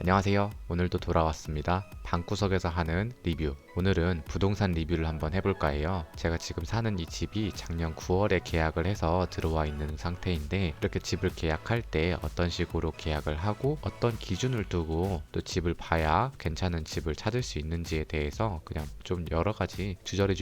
안녕하세요. 오늘도 돌아왔습니다. 방구석에서 하는 리뷰. 오늘은 부동산 리뷰를 한번 해볼까 해요. 제가 지금 사는 이 집이 작년 9월에 계약을 해서 들어와 있는 상태인데, 이렇게 집을 계약할 때 어떤 식으로 계약을 하고 어떤 기준을 두고 또 집을 봐야 괜찮은 집을 찾을 수 있는지에 대해서 그냥 좀 여러 가지 주저리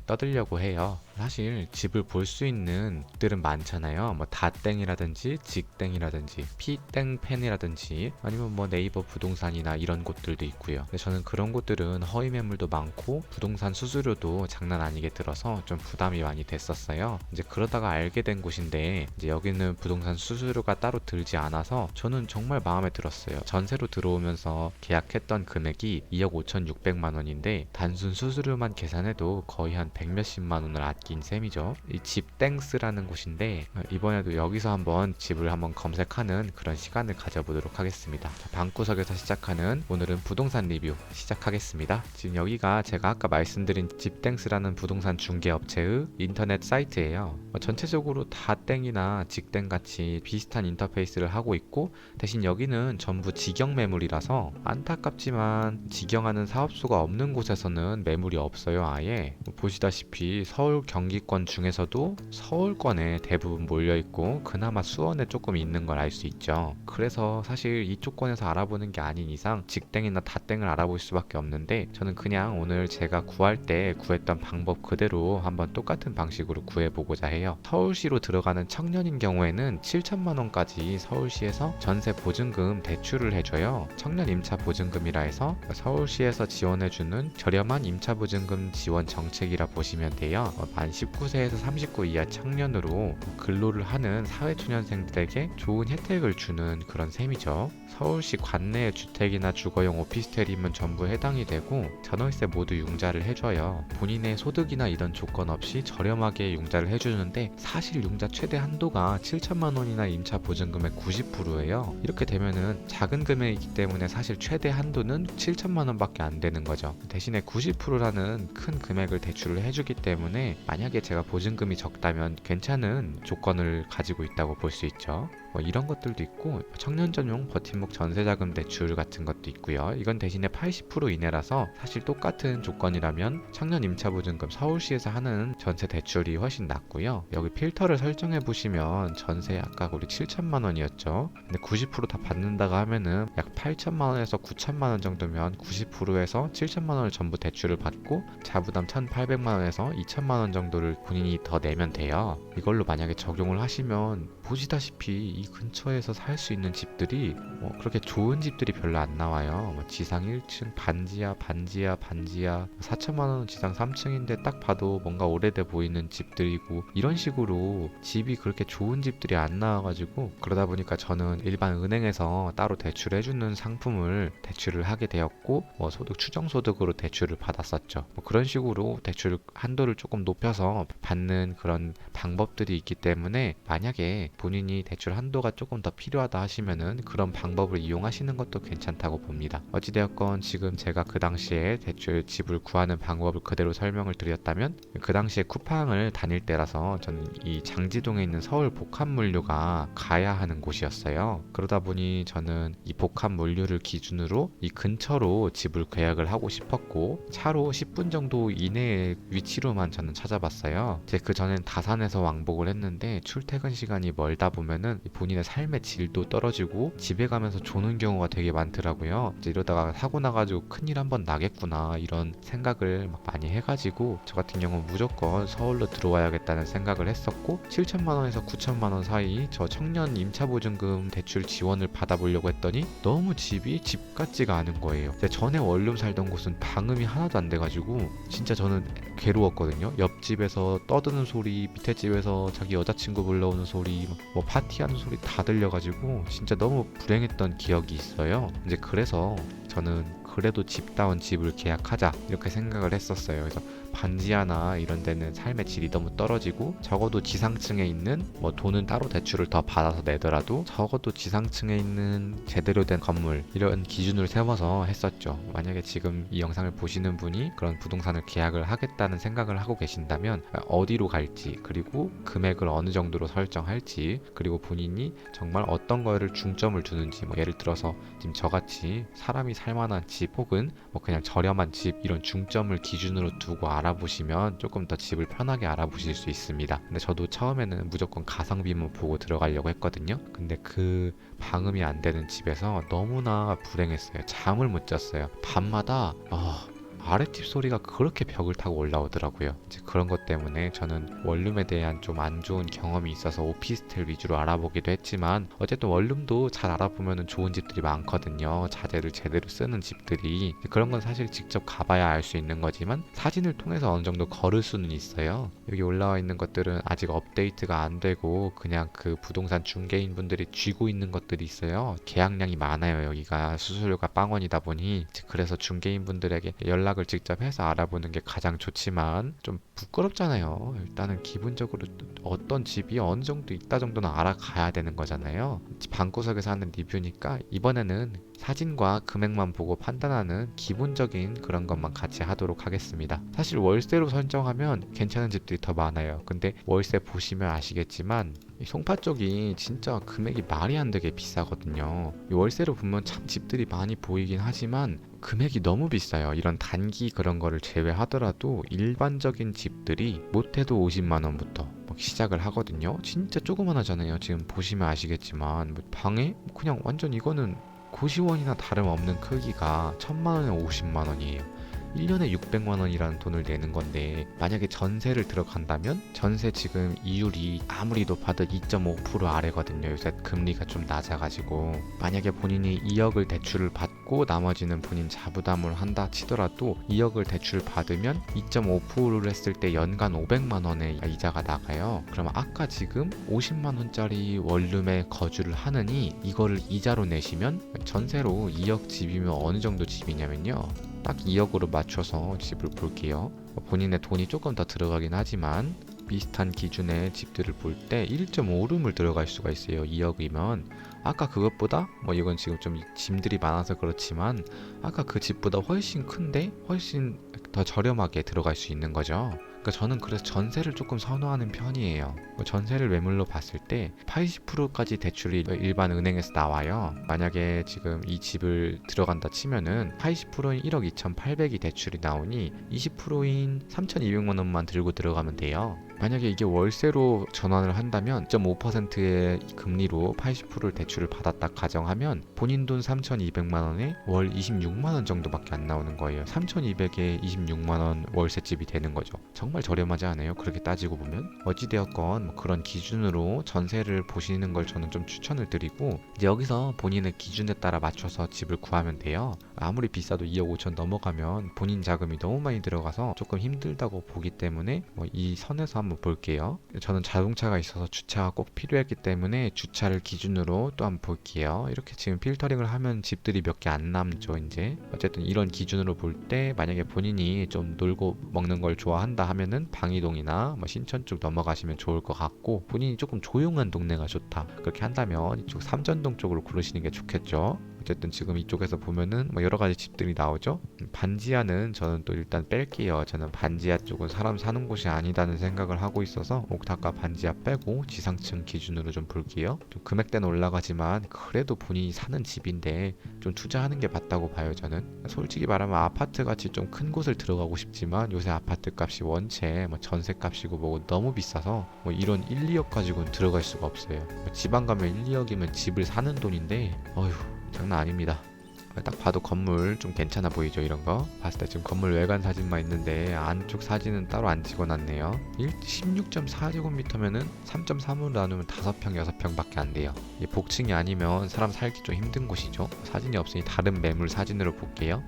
떠들려고 해요. 사실 집을 볼 수 있는 들은 많잖아요. 뭐 다땡이라든지 직땡이라든지 피땡펜이라든지 아니면 뭐 네이버 부동산이나 이런 곳들도 있고요. 근데 저는 그런 곳들은 허위 매물도 많고 부동산 수수료도 장난 아니게 들어서 좀 부담이 많이 됐었어요. 이제 그러다가 알게 된 곳인데, 이제 여기는 부동산 수수료가 따로 들지 않아서 저는 정말 마음에 들었어요. 전세로 들어오면서 계약했던 금액이 2억 5,600만 원인데 단순 수수료만 계산해도 거의 한 100몇십만 원을 아낀 셈이죠. 이 집땡스라는 곳인데, 이번에도 여기서 한번 집을 한번 검색하는 그런 시간을 가져보도록 하겠습니다. 방구석에서 시작하는 오늘은 부동산 리뷰 시작하겠습니다. 지금 여기가 제가 아까 말씀드린 집땡스라는 부동산 중개업체의 인터넷 사이트예요. 전체적으로 다땡이나 직땡같이 비슷한 인터페이스를 하고 있고, 대신 여기는 전부 직영 매물이라서 안타깝지만 직영하는 사업소가 없는 곳에서는 매물이 없어요. 아예 보시다시피 서울 경기권 중에서도 서울권에 대부분 몰려있고 그나마 수원에 조금 있는 걸 알 수 있죠. 그래서 사실 이쪽 권에서 알아보는 게 아닌 이상 직땡이나 다땡을 알아볼 수밖에 없는데, 저는 그냥 오늘 제가 구할 때 구했던 방법 그대로 한번 똑같은 방식으로 구해보고자 해요. 서울시로 들어가는 청년인 경우에는 7천만 원까지 서울시에서 전세 보증금 대출을 해줘요. 청년 임차 보증금이라 해서 서울시에서 지원해주는 저렴한 임차 보증금 지원 정책이라 보시면 돼요. 만 19세에서 39 이하 청년으로 근로를 하는 사회초년생들에게 좋은 혜택을 주는 그런 셈이죠. 서울시 관내의 주택이나 주거용 오피스텔이면 전부 해당이 되고 전월세 모두 융자를 해줘요. 본인의 소득이나 이런 조건 없이 저렴하게 융자를 해주는데, 사실 융자 최대 한도가 7천만 원이나 임차 보증금의 90%예요. 이렇게 되면은 작은 금액이기 때문에 사실 최대 한도는 7천만 원밖에 안 되는 거죠. 대신에 90%라는 큰 금액을 대출을 해주기 때문에 만약에 제가 보증금이 적다면 괜찮은 조건을 가지고 있다고 볼 수 있죠. 이런 것들도 있고, 청년 전용 버팀목 전세자금 대출 같은 것도 있고요. 이건 대신에 80% 이내라서 사실 똑같은 조건이라면 청년 임차보증금 서울시에서 하는 전세 대출이 훨씬 낫고요. 여기 필터를 설정해 보시면 전세 아까 우리 7천만 원이었죠. 근데 90%다 받는다고 하면은 약 8천만 원에서 9천만 원 정도면 90%에서 7천만 원을 전부 대출을 받고 자부담 1,800만 원에서 2천만 원 정도를 본인이 더 내면 돼요. 이걸로 만약에 적용을 하시면 보시다시피 이 근처에서 살 수 있는 집들이 그렇게 좋은 집들이 별로 안 나와요. 지상 1층 반지하 4천만 원 지상 3층인데 딱 봐도 뭔가 오래돼 보이는 집들이고, 이런 식으로 집이 그렇게 좋은 집들이 안 나와가지고, 그러다 보니까 저는 일반 은행에서 따로 대출해주는 상품을 대출을 하게 되었고, 소득 추정소득으로 대출을 받았었죠. 그런 식으로 대출 한도를 조금 높여서 받는 그런 방법들이 있기 때문에, 만약에 본인이 대출 한도가 조금 더 필요하다 하시면은 그런 방법을 이용하시는 것도 괜찮다고 봅니다. 어찌되었건 지금 제가 그 당시에 대출 집을 구하는 방법을 그대로 설명을 드렸다면, 그 당시에 쿠팡을 다닐 때라서 저는 이 장지동에 있는 서울 복합물류가 가야 하는 곳이었어요. 그러다 보니 저는 이 복합물류를 기준으로 이 근처로 집을 계약을 하고 싶었고, 차로 10분 정도 이내의 위치로만 저는 찾아봤어요. 제 그 전엔 다산에서 왕복을 했는데 출퇴근 시간이 멀다 보면은 본인의 삶의 질도 떨어지고 집에 가면서 조는 경우가 되게 많더라고요. 이제 이러다가 사고 나가지고 큰일 한번 나겠구나 이런 생각을 막 많이 해가지고, 저 같은 경우는 무조건 서울로 들어와야겠다는 생각을 했었고, 7천만 원에서 9천만 원 사이 저 청년 임차보증금 대출 지원을 받아보려고 했더니 너무 집이 집 같지가 않은 거예요. 근데 전에 원룸 살던 곳은 방음이 하나도 안 돼가지고 진짜 저는 괴로웠거든요. 옆집에서 떠드는 소리, 밑에 집에서 자기 여자친구 불러오는 소리, 뭐 파티하는 소리 다 들려가지고 진짜 너무 불행했던 기억이 있어요. 이제 그래서 저는 그래도 집다운 집을 계약하자 이렇게 생각을 했었어요. 그래서 반지하나 이런 데는 삶의 질이 너무 떨어지고 적어도 지상층에 있는 뭐 돈은 따로 대출을 더 받아서 내더라도 적어도 지상층에 있는 제대로 된 건물 이런 기준을 세워서 했었죠. 만약에 지금 이 영상을 보시는 분이 그런 부동산을 계약을 하겠다는 생각을 하고 계신다면 어디로 갈지 그리고 금액을 어느 정도로 설정할지 그리고 본인이 정말 어떤 거를 중점을 두는지 뭐 예를 들어서 지금 저같이 사람이 살만한 집 혹은 뭐 그냥 저렴한 집 이런 중점을 기준으로 두고 알아보시면 조금 더 집을 편하게 알아보실 수 있습니다. 근데 저도 처음에는 무조건 가성비만 보고 들어가려고 했거든요. 근데 그 방음이 안 되는 집에서 너무나 불행했어요. 잠을 못 잤어요. 밤마다 아랫집 소리가 그렇게 벽을 타고 올라오더라고요. 이제 그런 것 때문에 저는 원룸에 대한 좀 안 좋은 경험이 있어서 오피스텔 위주로 알아보기도 했지만 어쨌든 원룸도 잘 알아보면 좋은 집들이 많거든요. 자재를 제대로 쓰는 집들이. 그런 건 사실 직접 가봐야 알 수 있는 거지만 사진을 통해서 어느 정도 걸을 수는 있어요. 여기 올라와 있는 것들은 아직 업데이트가 안 되고 그냥 그 부동산 중개인 분들이 쥐고 있는 것들이 있어요. 계약량이 많아요. 여기가 수수료가 빵원이다 보니 그래서 중개인 분들에게 연락을 직접 해서 알아보는 게 가장 좋지만 좀 부끄럽잖아요. 일단은 기본적으로 어떤 집이 어느 정도 있다 정도는 알아가야 되는 거잖아요. 방구석에서 하는 리뷰니까 이번에는 사진과 금액만 보고 판단하는 기본적인 그런 것만 같이 하도록 하겠습니다. 사실 월세로 설정하면 괜찮은 집들이 더 많아요. 근데 월세 보시면 아시겠지만 이 송파 쪽이 진짜 금액이 말이 안 되게 비싸거든요. 이 월세로 보면 참 집들이 많이 보이긴 하지만 금액이 너무 비싸요. 이런 단기 그런 거를 제외하더라도 일반적인 집들이 못해도 50만 원부터 시작을 하거든요. 진짜 조그만하잖아요. 지금 보시면 아시겠지만 방에 그냥 완전 이거는 고시원이나 다름없는 크기가 1000만 원에 50만 원이에요. 1년에 600만 원이라는 돈을 내는 건데 만약에 전세를 들어간다면 전세 지금 이율이 아무리 높아도 2.5% 아래거든요. 요새 금리가 좀 낮아가지고 만약에 본인이 2억을 대출을 받고 나머지는 본인 자부담을 한다 치더라도 2억을 대출 받으면 2.5%를 했을 때 연간 500만 원의 이자가 나가요. 그럼 아까 지금 50만 원짜리 원룸에 거주를 하느니 이거를 이자로 내시면 전세로 2억 집이면 어느 정도 집이냐면요. 딱 2억으로 맞춰서 집을 볼게요. 본인의 돈이 조금 더 들어가긴 하지만 비슷한 기준의 집들을 볼 때 1.5룸을 들어갈 수가 있어요. 2억이면 아까 그것보다 이건 지금 좀 짐들이 많아서 그렇지만 아까 그 집보다 훨씬 큰데 훨씬 더 저렴하게 들어갈 수 있는 거죠. 그러니까 저는 그래서 전세를 조금 선호하는 편이에요. 전세를 매물로 봤을 때 80%까지 대출이 일반 은행에서 나와요. 만약에 지금 이 집을 들어간다 치면은 80%인 1억 2,800이 대출이 나오니 20%인 3,200만 원만 들고 들어가면 돼요. 만약에 이게 월세로 전환을 한다면 2.5%의 금리로 80%를 대출을 받았다 가정하면 본인 돈 3,200만 원에 월 26만 원 정도밖에 안 나오는 거예요. 3,200에 26만 원 월세집이 되는 거죠. 정말 저렴하지 않아요? 그렇게 따지고 보면. 어찌되었건 그런 기준으로 전세를 보시는 걸 저는 좀 추천을 드리고 이제 여기서 본인의 기준에 따라 맞춰서 집을 구하면 돼요. 아무리 비싸도 2억 5천 넘어가면 본인 자금이 너무 많이 들어가서 조금 힘들다고 보기 때문에 이 선에서 한번 볼게요. 저는 자동차가 있어서 주차가 꼭 필요했기 때문에 주차를 기준으로 또 한번 볼게요. 이렇게 지금 필터링을 하면 집들이 몇 개 안 남죠. 이제 어쨌든 이런 기준으로 볼 때 만약에 본인이 좀 놀고 먹는 걸 좋아한다 하면은 방이동이나 신천 쪽 넘어가시면 좋을 것 같고 본인이 조금 조용한 동네가 좋다 그렇게 한다면 이쪽 삼전동 쪽으로 고르시는 게 좋겠죠. 어쨌든 지금 이쪽에서 보면은 여러 가지 집들이 나오죠. 반지하는 저는 또 일단 뺄게요. 저는 반지하 쪽은 사람 사는 곳이 아니다는 생각을 하고 있어서 옥탑과 반지하 빼고 지상층 기준으로 좀 볼게요. 좀 금액대는 올라가지만 그래도 본인이 사는 집인데 좀 투자하는 게 맞다고 봐요. 저는 솔직히 말하면 아파트 같이 좀 큰 곳을 들어가고 싶지만 요새 아파트 값이 원체 전세 값이고 뭐고 너무 비싸서 이런 1, 2억 가지고는 들어갈 수가 없어요. 지방 가면 1, 2억이면 집을 사는 돈인데 어휴 장난 아닙니다. 딱 봐도 건물 좀 괜찮아 보이죠. 이런 거 봤을 때 지금 건물 외관 사진만 있는데 안쪽 사진은 따로 안 찍어놨네요. 16.4제곱미터면은 3.3으로 나누면 5평 6평밖에 안 돼요. 이 복층이 아니면 사람 살기 좀 힘든 곳이죠. 사진이 없으니 다른 매물 사진으로 볼게요.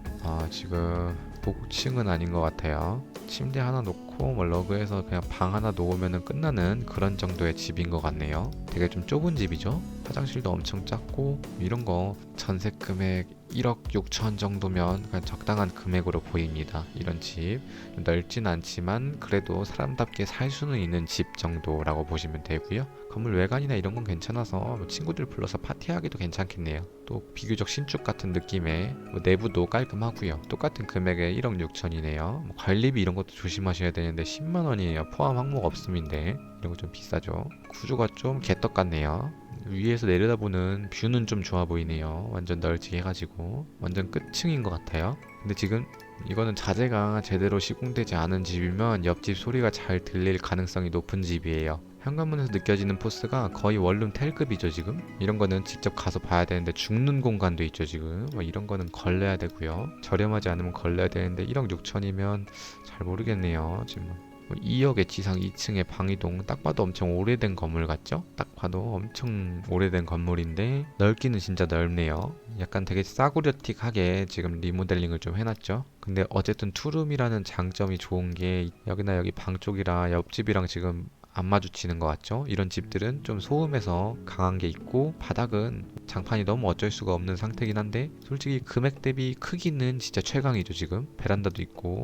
지금 복층은 아닌 것 같아요. 침대 하나 놓고 러그에서 그냥 방 하나 놓으면 끝나는 그런 정도의 집인 것 같네요. 되게 좀 좁은 집이죠. 화장실도 엄청 작고 이런 거 전세 금액 1억 6천 정도면 그냥 적당한 금액으로 보입니다. 이런 집 넓진 않지만 그래도 사람답게 살 수는 있는 집 정도라고 보시면 되고요. 건물 외관이나 이런 건 괜찮아서 뭐 친구들 불러서 파티하기도 괜찮겠네요. 또 비교적 신축 같은 느낌의 내부도 깔끔하고요. 똑같은 금액에 1억 6천이네요. 관리비 이런 것도 조심하셔야 되는데 10만 원이에요. 포함 항목 없음인데 이런 거 좀 비싸죠. 구조가 좀 개떡 같네요. 위에서 내려다보는 뷰는 좀 좋아 보이네요. 완전 널찍해 해가지고 완전 끝층인 것 같아요. 근데 지금 이거는 자재가 제대로 시공되지 않은 집이면 옆집 소리가 잘 들릴 가능성이 높은 집이에요. 현관문에서 느껴지는 포스가 거의 원룸 텔급이죠. 지금 이런 거는 직접 가서 봐야 되는데 죽는 공간도 있죠. 지금 이런 거는 걸려야 되고요. 저렴하지 않으면 걸려야 되는데 1억 6천이면 잘 모르겠네요. 지금 2억의 지상 2층의 방이동, 딱 봐도 엄청 오래된 건물 같죠? 딱 봐도 엄청 오래된 건물인데 넓기는 진짜 넓네요. 약간 되게 싸구려틱하게 지금 리모델링을 좀 해놨죠. 근데 어쨌든 투룸이라는 장점이 좋은 게 여기나 여기 방 쪽이라 옆집이랑 지금 안 마주치는 것 같죠? 이런 집들은 좀 소음에서 강한 게 있고 바닥은 장판이 너무 어쩔 수가 없는 상태긴 한데 솔직히 금액 대비 크기는 진짜 최강이죠. 지금 베란다도 있고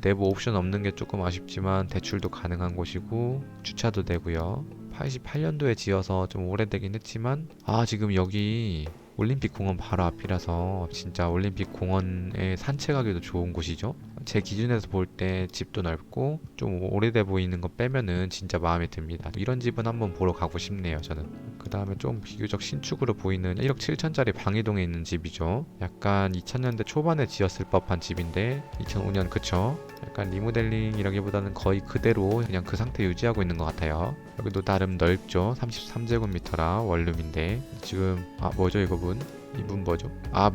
내부 옵션 없는 게 조금 아쉽지만 대출도 가능한 곳이고 주차도 되고요. 88년도에 지어서 좀 오래되긴 했지만 지금 여기 올림픽 공원 바로 앞이라서 진짜 올림픽 공원에 산책하기도 좋은 곳이죠. 제 기준에서 볼 때 집도 넓고 좀 오래돼 보이는 거 빼면은 진짜 마음에 듭니다. 이런 집은 한번 보러 가고 싶네요. 저는. 그 다음에 좀 비교적 신축으로 보이는 1억 7천짜리 방이동에 있는 집이죠. 약간 2000년대 초반에 지었을 법한 집인데 2005년 그쵸? 약간 리모델링이라기보다는 거의 그대로 그냥 그 상태 유지하고 있는 것 같아요. 여기도 나름 넓죠. 33제곱미터라 원룸인데 지금 뭐죠 이거 문? 이 문 뭐죠?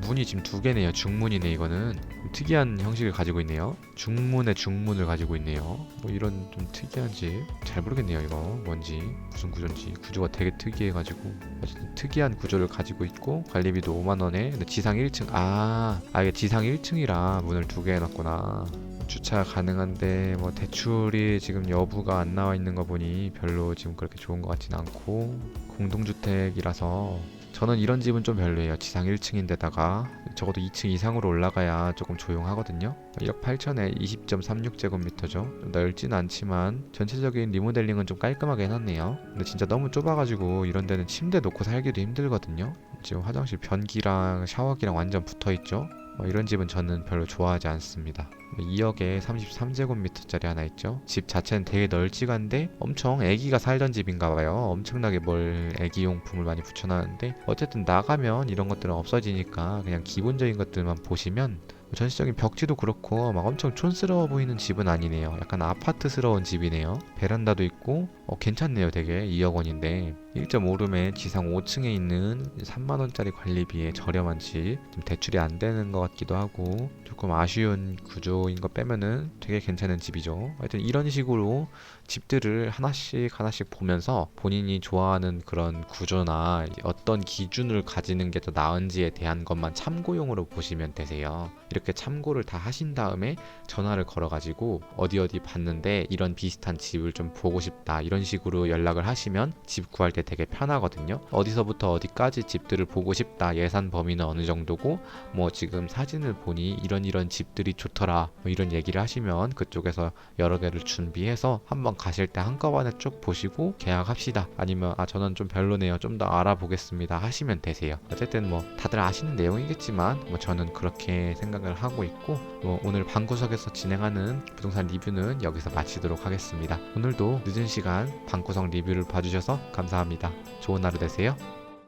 문이 지금 두 개네요. 중문이네. 이거는 특이한 형식을 가지고 있네요. 중문에 중문을 가지고 있네요. 이런 좀 특이한 집 잘 모르겠네요. 이거 뭔지 무슨 구조인지. 구조가 되게 특이해가지고 어쨌든 특이한 구조를 가지고 있고 관리비도 5만 원에 근데 지상 1층 이게 지상 1층이라 문을 두 개 해놨구나. 주차 가능한데 대출이 지금 여부가 안 나와 있는 거 보니 별로 지금 그렇게 좋은 것 같진 않고 공동주택이라서 저는 이런 집은 좀 별로예요. 지상 1층인데다가 적어도 2층 이상으로 올라가야 조금 조용하거든요. 1억 8천에 20.36제곱미터죠. 좀 넓진 않지만 전체적인 리모델링은 좀 깔끔하게 해놨네요. 근데 진짜 너무 좁아가지고 이런 데는 침대 놓고 살기도 힘들거든요. 지금 화장실 변기랑 샤워기랑 완전 붙어있죠. 이런 집은 저는 별로 좋아하지 않습니다. 2억에 33제곱미터짜리 하나 있죠. 집 자체는 되게 널찍한데 엄청 애기가 살던 집인가봐요. 엄청나게 애기용품을 많이 붙여놨는데 어쨌든 나가면 이런 것들은 없어지니까 그냥 기본적인 것들만 보시면 전체적인 벽지도 그렇고 막 엄청 촌스러워 보이는 집은 아니네요. 약간 아파트스러운 집이네요. 베란다도 있고 괜찮네요. 되게 2억 원인데 1.5룸에 지상 5층에 있는 3만 원짜리 관리비에 저렴한 집. 좀 대출이 안 되는 것 같기도 하고 조금 아쉬운 구조인 거 빼면은 되게 괜찮은 집이죠. 하여튼 이런 식으로 집들을 하나씩 보면서 본인이 좋아하는 그런 구조나 어떤 기준을 가지는 게 더 나은지에 대한 것만 참고용으로 보시면 되세요. 이렇게 참고를 다 하신 다음에 전화를 걸어가지고 어디 봤는데 이런 비슷한 집을 좀 보고 싶다 이런 식으로 연락을 하시면 집 구할 때 되게 편하거든요. 어디서부터 어디까지 집들을 보고 싶다, 예산 범위는 어느 정도고 지금 사진을 보니 이런 집들이 좋더라 이런 얘기를 하시면 그쪽에서 여러 개를 준비해서 한번 가실 때 한꺼번에 쭉 보시고 계약합시다. 아니면 저는 좀 별로네요. 좀 더 알아보겠습니다 하시면 되세요. 어쨌든 다들 아시는 내용이겠지만 저는 그렇게 생각을 하고 있고 오늘 방구석에서 진행하는 부동산 리뷰는 여기서 마치도록 하겠습니다. 오늘도 늦은 시간 방구석 리뷰를 봐주셔서 감사합니다. 좋은 하루 되세요.